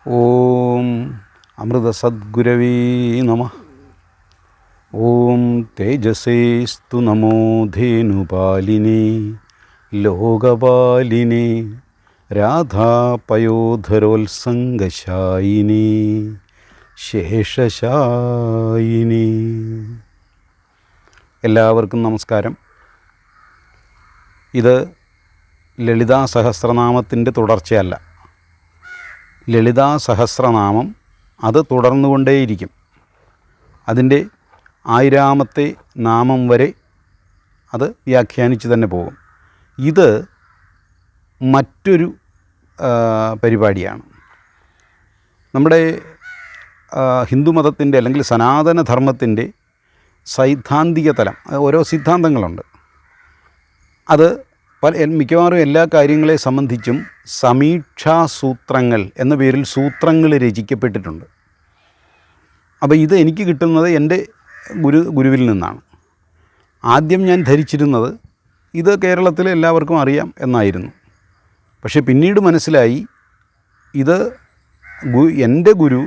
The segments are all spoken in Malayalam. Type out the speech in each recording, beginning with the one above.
ഓം അമൃതസദ്ഗുരവേ നമഃ. ഓം തേജസേസ്തു നമോ ധേനുപാലിനേ ലോകപാലിനേ രാധാപയോധരോത്സംഗശായിനേ ശേഷശായിനേ. എല്ലാവർക്കും നമസ്കാരം. ഇത് ലളിതാ സഹസ്രനാമത്തിൻ്റെ തുടർച്ചയല്ല. ലളിതാ സഹസ്രനാമം അത് തുടർന്നുകൊണ്ടേയിരിക്കും. അതിൻ്റെ 1000-ാമത്തെ നാമം വരെ അത് വ്യാഖ്യാനിച്ച് തന്നെ പോകും. ഇത് മറ്റൊരു പരിപാടിയാണ്. നമ്മുടെ ഹിന്ദുമതത്തിൻ്റെ അല്ലെങ്കിൽ സനാതനധർമ്മത്തിൻ്റെ സൈദ്ധാന്തിക തലം, ഓരോ സിദ്ധാന്തങ്ങളുണ്ട്. അത് മിക്കവാറും എല്ലാ കാര്യങ്ങളെ സംബന്ധിച്ചും സമീക്ഷാസൂത്രങ്ങൾ എന്ന പേരിൽ സൂത്രങ്ങൾ രചിക്കപ്പെട്ടിട്ടുണ്ട്. അപ്പോൾ ഇത് എനിക്ക് കിട്ടുന്നത് എൻ്റെ ഗുരുവിൽ നിന്നാണ്. ആദ്യം ഞാൻ ധരിച്ചിരുന്നത് ഇത് കേരളത്തിലെ എല്ലാവർക്കും അറിയാം എന്നായിരുന്നു. പക്ഷേ പിന്നീട് മനസ്സിലായി ഇത് എൻ്റെ ഗുരു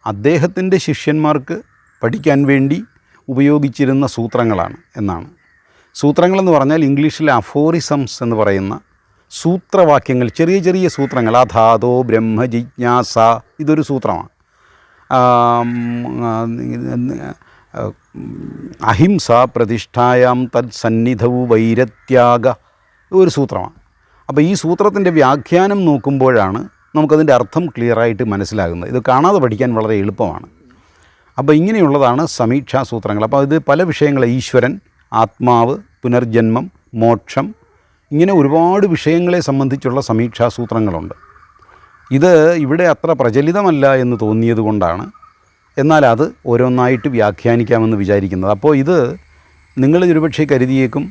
അദ്ദേഹത്തിൻ്റെ ശിഷ്യന്മാർക്ക് പഠിക്കാൻ വേണ്ടി ഉപയോഗിച്ചിരുന്ന സൂത്രങ്ങളാണ് എന്നാണ്. സൂത്രങ്ങളെന്ന് പറഞ്ഞാൽ ഇംഗ്ലീഷിലെ അഫോറിസംസ് എന്ന് പറയുന്ന സൂത്രവാക്യങ്ങൾ, ചെറിയ ചെറിയ സൂത്രങ്ങൾ. അധാതോ ബ്രഹ്മ ജിജ്ഞാസ, ഇതൊരു സൂത്രമാണ്. അഹിംസ പ്രതിഷ്ഠായാം തത് സന്നിധവും വൈരത്യാഗ, ഒരു സൂത്രമാണ്. അപ്പോൾ ഈ സൂത്രത്തിൻ്റെ വ്യാഖ്യാനം നോക്കുമ്പോഴാണ് നമുക്കതിൻ്റെ അർത്ഥം ക്ലിയറായിട്ട് മനസ്സിലാകുന്നത്. ഇത് കാണാതെ പഠിക്കാൻ വളരെ എളുപ്പമാണ്. അപ്പോൾ ഇങ്ങനെയുള്ളതാണ് സമീക്ഷാസൂത്രങ്ങൾ. അപ്പോൾ ഇത് പല വിഷയങ്ങൾ, ഈശ്വരൻ, ആത്മാവ്, പുനർജന്മം, മോക്ഷം, ഇങ്ങനെ ഒരുപാട് വിഷയങ്ങളെ സംബന്ധിച്ചുള്ള സമീക്ഷാസൂത്രങ്ങളുണ്ട്. ഇത് ഇവിടെ അത്ര പ്രചലിതമല്ല എന്ന് തോന്നിയത് കൊണ്ടാണ് എന്നാൽ അത് ഓരോന്നായിട്ട് വ്യാഖ്യാനിക്കാമെന്ന് വിചാരിക്കുന്നത്. അപ്പോൾ ഇത് നിങ്ങൾ ഒരുപക്ഷെ കരുതിയേക്കും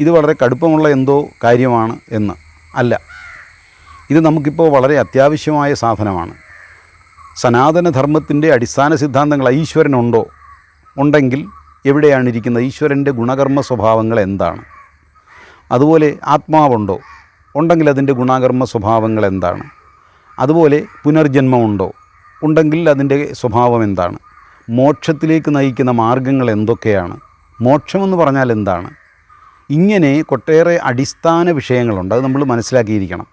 ഇത് വളരെ കടുപ്പമുള്ള എന്തോ കാര്യമാണ് എന്ന്. അല്ല, ഇത് നമുക്കിപ്പോൾ വളരെ അത്യാവശ്യമായ സാധനമാണ്. സനാതനധർമ്മത്തിൻ്റെ അടിസ്ഥാന സിദ്ധാന്തങ്ങൾ. ഈശ്വരനുണ്ടോ? ഉണ്ടെങ്കിൽ എവിടെയാണ് ഇരിക്കുന്നത്? ഈശ്വരൻ്റെ ഗുണകർമ്മ സ്വഭാവങ്ങൾ എന്താണ്? അതുപോലെ ആത്മാവുണ്ടോ? ഉണ്ടെങ്കിൽ അതിൻ്റെ ഗുണകർമ്മ സ്വഭാവങ്ങൾ എന്താണ്? അതുപോലെ പുനർജന്മമുണ്ടോ? ഉണ്ടെങ്കിൽ അതിൻ്റെ സ്വഭാവം എന്താണ്? മോക്ഷത്തിലേക്ക് നയിക്കുന്ന മാർഗങ്ങൾ എന്തൊക്കെയാണ്? മോക്ഷമെന്ന് പറഞ്ഞാൽ എന്താണ്? ഇങ്ങനെ ഒട്ടേറെ അടിസ്ഥാന വിഷയങ്ങളുണ്ട്. അത് നമ്മൾ മനസ്സിലാക്കിയിരിക്കണം.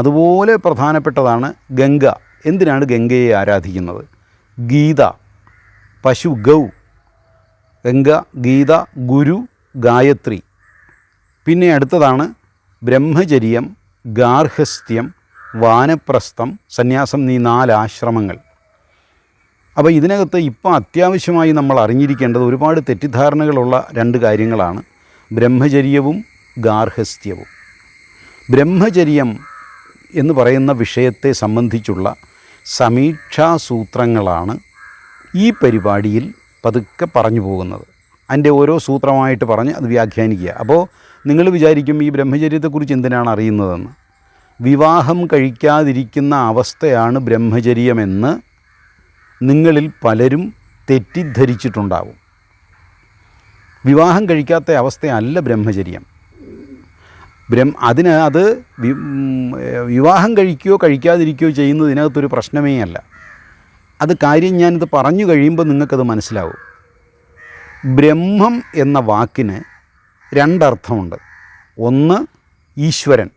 അതുപോലെ പ്രധാനപ്പെട്ടതാണ് ഗംഗ. എന്തിനാണ് ഗംഗയെ ആരാധിക്കുന്നത്? ഗീത, പശു, ഗൗ, ഗംഗ, ഗീത, ഗുരു, ഗായത്രി. പിന്നെ അടുത്തതാണ് ബ്രഹ്മചര്യം, ഗാർഹസ്ഥ്യം, വാനപ്രസ്ഥം, സന്യാസം, ഈ 4 ആശ്രമങ്ങൾ. അപ്പോൾ ഇതിനകത്ത് ഇപ്പോൾ അത്യാവശ്യമായി നമ്മൾ അറിഞ്ഞിരിക്കേണ്ടത് ഒരുപാട് തെറ്റിദ്ധാരണകളുള്ള 2 കാര്യങ്ങളാണ്: ബ്രഹ്മചര്യവും ഗാർഹസ്ഥ്യവും. ബ്രഹ്മചര്യം എന്ന് പറയുന്ന വിഷയത്തെ സംബന്ധിച്ചുള്ള സമീക്ഷാസൂത്രങ്ങളാണ് ഈ പരിപാടിയിൽ പതുക്കെ പറഞ്ഞു പോകുന്നത്. അതിൻ്റെ ഓരോ സൂത്രമായിട്ട് പറഞ്ഞ് അത് വ്യാഖ്യാനിക്കുക. അപ്പോൾ നിങ്ങൾ വിചാരിക്കും ഈ ബ്രഹ്മചര്യത്തെക്കുറിച്ച് എന്തിനാണ് അറിയുന്നതെന്ന്. വിവാഹം കഴിക്കാതിരിക്കുന്ന അവസ്ഥയാണ് ബ്രഹ്മചര്യമെന്ന് നിങ്ങളിൽ പലരും തെറ്റിദ്ധരിച്ചിട്ടുണ്ടാവും. വിവാഹം കഴിക്കാത്ത അവസ്ഥയല്ല ബ്രഹ്മചര്യം. അത് വിവാഹം കഴിക്കുകയോ കഴിക്കാതിരിക്കുകയോ ചെയ്യുന്നതിനകത്തൊരു പ്രശ്നമേ അല്ല. അത് കാര്യം ഞാനിത് പറഞ്ഞു കഴിയുമ്പോൾ നിങ്ങൾക്കത് മനസ്സിലാവും. ബ്രഹ്മം എന്ന വാക്കിന് 2 അർത്ഥമുണ്ട്. 1 ഈശ്വരൻ,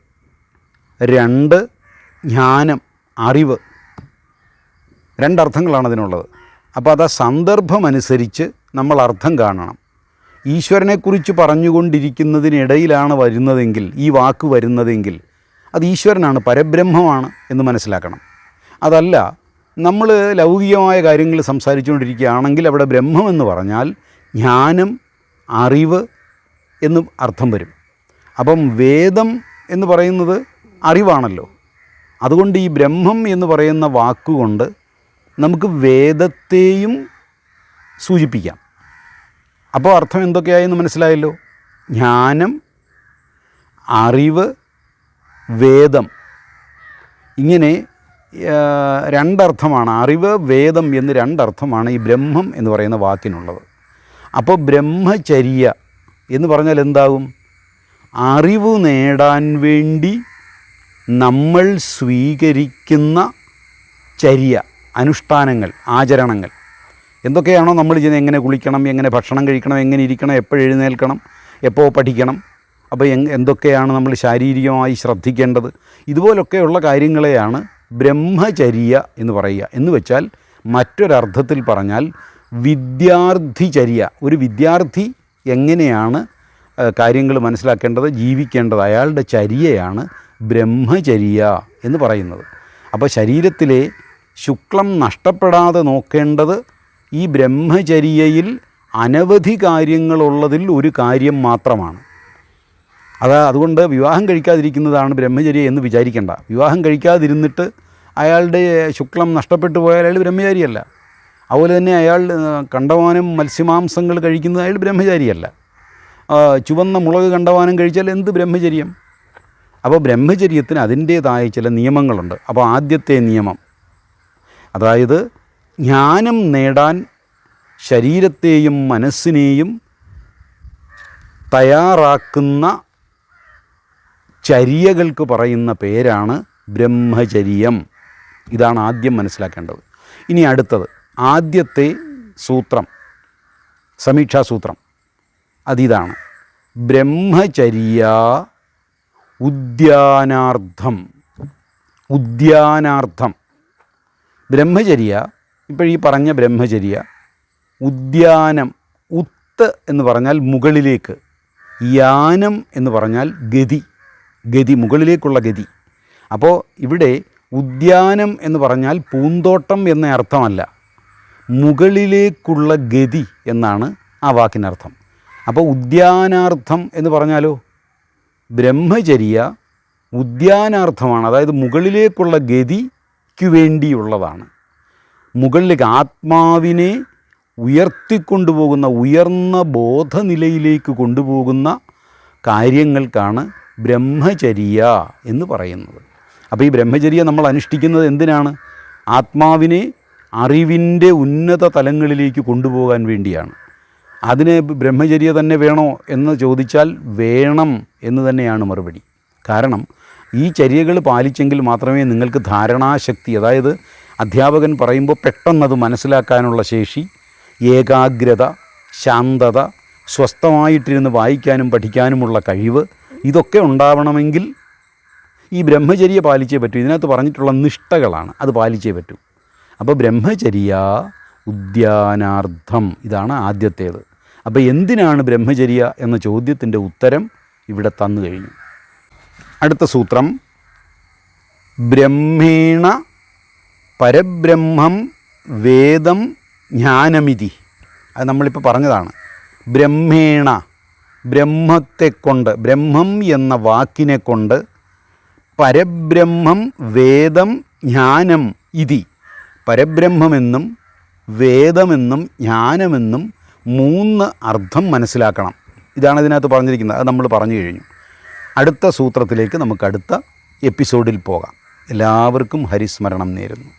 2 ജ്ഞാനം, അറിവ്. 2 അർത്ഥങ്ങളാണ് അതിനുള്ളത്. അപ്പോൾ അത് ആ സന്ദർഭമനുസരിച്ച് നമ്മൾ അർത്ഥം കാണണം. ഈശ്വരനെക്കുറിച്ച് പറഞ്ഞുകൊണ്ടിരിക്കുന്നതിനിടയിലാണ് വരുന്നതെങ്കിൽ, ഈ വാക്ക് വരുന്നതെങ്കിൽ അത് ഈശ്വരനാണ്, പരബ്രഹ്മമാണ് എന്ന് മനസ്സിലാക്കണം. അതല്ല, നമ്മൾ ലൗകികമായ കാര്യങ്ങൾ സംസാരിച്ചുകൊണ്ടിരിക്കുകയാണെങ്കിൽ അവിടെ ബ്രഹ്മമെന്ന് പറഞ്ഞാൽ ജ്ഞാനം, അറിവ് എന്ന് അർത്ഥം വരും. അപ്പം വേദം എന്ന് പറയുന്നത് അറിവാണല്ലോ. അതുകൊണ്ട് ഈ ബ്രഹ്മം എന്ന് പറയുന്ന വാക്കുകൊണ്ട് നമുക്ക് വേദത്തെയും സൂചിപ്പിക്കാം. അപ്പോൾ അർത്ഥം എന്തൊക്കെയായെന്ന് മനസ്സിലായല്ലോ. ജ്ഞാനം, അറിവ്, വേദം, ഇങ്ങനെ 2 അർത്ഥമാണ്. അറിവ്, വേദം എന്ന് 2 അർത്ഥമാണ് ഈ ബ്രഹ്മം എന്ന് പറയുന്ന വാക്കിനുള്ളത്. അപ്പോൾ ബ്രഹ്മചര്യ എന്ന് പറഞ്ഞാൽ എന്താകും? അറിവ് നേടാൻ വേണ്ടി നമ്മൾ സ്വീകരിക്കുന്ന ചര്യ, അനുഷ്ഠാനങ്ങൾ, ആചരണങ്ങൾ എന്തൊക്കെയാണോ നമ്മൾ ചെയ്യുന്നത്, എങ്ങനെ കുളിക്കണം, എങ്ങനെ ഭക്ഷണം കഴിക്കണം, എങ്ങനെ ഇരിക്കണം, എപ്പോഴെഴുന്നേൽക്കണം, എപ്പോൾ പഠിക്കണം, അപ്പോൾ എന്തൊക്കെയാണ് നമ്മൾ ശാരീരികമായി ശ്രദ്ധിക്കേണ്ടത്, ഇതുപോലൊക്കെയുള്ള കാര്യങ്ങളെയാണ് ബ്രഹ്മചര്യ എന്ന് പറയുക. എന്ന് വെച്ചാൽ മറ്റൊരർത്ഥത്തിൽ പറഞ്ഞാൽ വിദ്യാർത്ഥിചര്യ. ഒരു വിദ്യാർത്ഥി എങ്ങനെയാണ് കാര്യങ്ങൾ മനസ്സിലാക്കേണ്ടത്, ജീവിക്കേണ്ടത്, അയാളുടെ ചര്യയാണ് ബ്രഹ്മചര്യ എന്ന് പറയുന്നത്. അപ്പോൾ ശരീരത്തിലെ ശുക്ലം നഷ്ടപ്പെടാതെ നോക്കേണ്ടത് ഈ ബ്രഹ്മചര്യയിൽ അനവധി കാര്യങ്ങളുള്ളതിൽ ഒരു കാര്യം മാത്രമാണ്. അതുകൊണ്ട് വിവാഹം കഴിക്കാതിരിക്കുന്നതാണ് ബ്രഹ്മചര്യ എന്ന് വിചാരിക്കേണ്ട. വിവാഹം കഴിക്കാതിരുന്നിട്ട് അയാളുടെ ശുക്ലം നഷ്ടപ്പെട്ടു പോയാൽ അയാൾ ബ്രഹ്മചാരിയല്ല. അതുപോലെ തന്നെ അയാൾ കണ്ടമാനം മത്സ്യമാംസങ്ങൾ കഴിക്കുന്നത് അയാൾ ബ്രഹ്മചാരിയല്ല. ചുവന്ന മുളക് കണ്ടമാനം കഴിച്ചാൽ എന്ത് ബ്രഹ്മചര്യം? അപ്പോൾ ബ്രഹ്മചര്യത്തിന് അതിൻ്റേതായ ചില നിയമങ്ങളുണ്ട്. അപ്പോൾ ആദ്യത്തെ നിയമം, അതായത് ജ്ഞാനം നേടാൻ ശരീരത്തെയും മനസ്സിനെയും തയ്യാറാക്കുന്ന ചര്യകൾക്ക് പറയുന്ന പേരാണ് ബ്രഹ്മചര്യം. ഇതാണ് ആദ്യം മനസ്സിലാക്കേണ്ടത്. ഇനി അടുത്തത്, ആദ്യത്തെ സൂത്രം, സമീക്ഷാസൂത്രം, അതിതാണ് ബ്രഹ്മചര്യ ഉദ്യാനാർത്ഥം. ഉദ്യാനാർത്ഥം ബ്രഹ്മചര്യ, ഇപ്പോൾ ഈ പറഞ്ഞ ബ്രഹ്മചര്യ, ഉദ്യാനം, ഉത്ത് എന്ന് പറഞ്ഞാൽ മുകളിലേക്ക്, യാനം എന്ന് പറഞ്ഞാൽ ഗതി, ഗതി മുകളിലേക്കുള്ള ഗതി. അപ്പോൾ ഇവിടെ ഉദ്യാനം എന്ന് പറഞ്ഞാൽ പൂന്തോട്ടം എന്ന അർത്ഥമല്ല, മുകളിലേക്കുള്ള ഗതി എന്നാണ് ആ വാക്കിനർത്ഥം. അപ്പോൾ ഉദ്യാനാർത്ഥം എന്ന് പറഞ്ഞാലോ, ബ്രഹ്മചര്യ ഉദ്യാനാർത്ഥമാണ്, അതായത് മുകളിലേക്കുള്ള ഗതിക്ക് വേണ്ടിയുള്ളതാണ്. മുകളിലേക്ക് ആത്മാവിനെ ഉയർത്തിക്കൊണ്ടുപോകുന്ന, ഉയർന്ന ബോധനിലയിലേക്ക് കൊണ്ടുപോകുന്ന കാര്യങ്ങൾക്കാണ് ബ്രഹ്മചര്യ എന്ന് പറയുന്നത്. അപ്പോൾ ഈ ബ്രഹ്മചര്യ നമ്മൾ അനുഷ്ഠിക്കുന്നത് എന്തിനാണ്? ആത്മാവിനെ അറിവിൻ്റെ ഉന്നത തലങ്ങളിലേക്ക് കൊണ്ടുപോകാൻ വേണ്ടിയാണ്. അതിന് ബ്രഹ്മചര്യ തന്നെ വേണോ എന്ന് ചോദിച്ചാൽ വേണം എന്ന് തന്നെയാണ് മറുപടി. കാരണം ഈ ചര്യകൾ പാലിച്ചെങ്കിൽ മാത്രമേ നിങ്ങൾക്ക് ധാരണാശക്തി, അതായത് അധ്യാപകൻ പറയുമ്പോൾ പെട്ടെന്നത് മനസ്സിലാക്കാനുള്ള ശേഷി, ഏകാഗ്രത, ശാന്തത, സ്വസ്ഥമായിട്ടിരുന്ന് വായിക്കാനും പഠിക്കാനുമുള്ള കഴിവ്, ഇതൊക്കെ ഉണ്ടാവണമെങ്കിൽ ഈ ബ്രഹ്മചര്യ പാലിച്ചേ പറ്റൂ. ഇതിനകത്ത് പറഞ്ഞിട്ടുള്ള നിഷ്ഠകളാണ്, അത് പാലിച്ചേ പറ്റൂ. അപ്പോൾ ബ്രഹ്മചര്യ ഉദ്യാനാർത്ഥം, ഇതാണ് ആദ്യത്തേത്. അപ്പോൾ എന്തിനാണ് ബ്രഹ്മചര്യ എന്ന ചോദ്യത്തിൻ്റെ ഉത്തരം ഇവിടെ തന്നു കഴിഞ്ഞു. അടുത്ത സൂത്രം, ബ്രഹ്മേണ പരബ്രഹ്മം വേദം ജ്ഞാനമിതി. അത് നമ്മളിപ്പോൾ പറഞ്ഞതാണ്. ബ്രഹ്മേണ, ബ്രഹ്മത്തെക്കൊണ്ട്, ബ്രഹ്മം എന്ന വാക്കിനെ കൊണ്ട്, പരബ്രഹ്മം വേദം ജ്ഞാനം ഇതി, പരബ്രഹ്മമെന്നും വേദമെന്നും ജ്ഞാനമെന്നും 3 അർത്ഥം മനസ്സിലാക്കണം. ഇതാണ് ഇതിനകത്ത് പറഞ്ഞിരിക്കുന്നത്. അത് നമ്മൾ പറഞ്ഞു കഴിഞ്ഞു. അടുത്ത സൂത്രത്തിലേക്ക് നമുക്ക് അടുത്ത എപ്പിസോഡിൽ പോകാം. എല്ലാവർക്കും ഹരിസ്മരണം നേരുന്നു.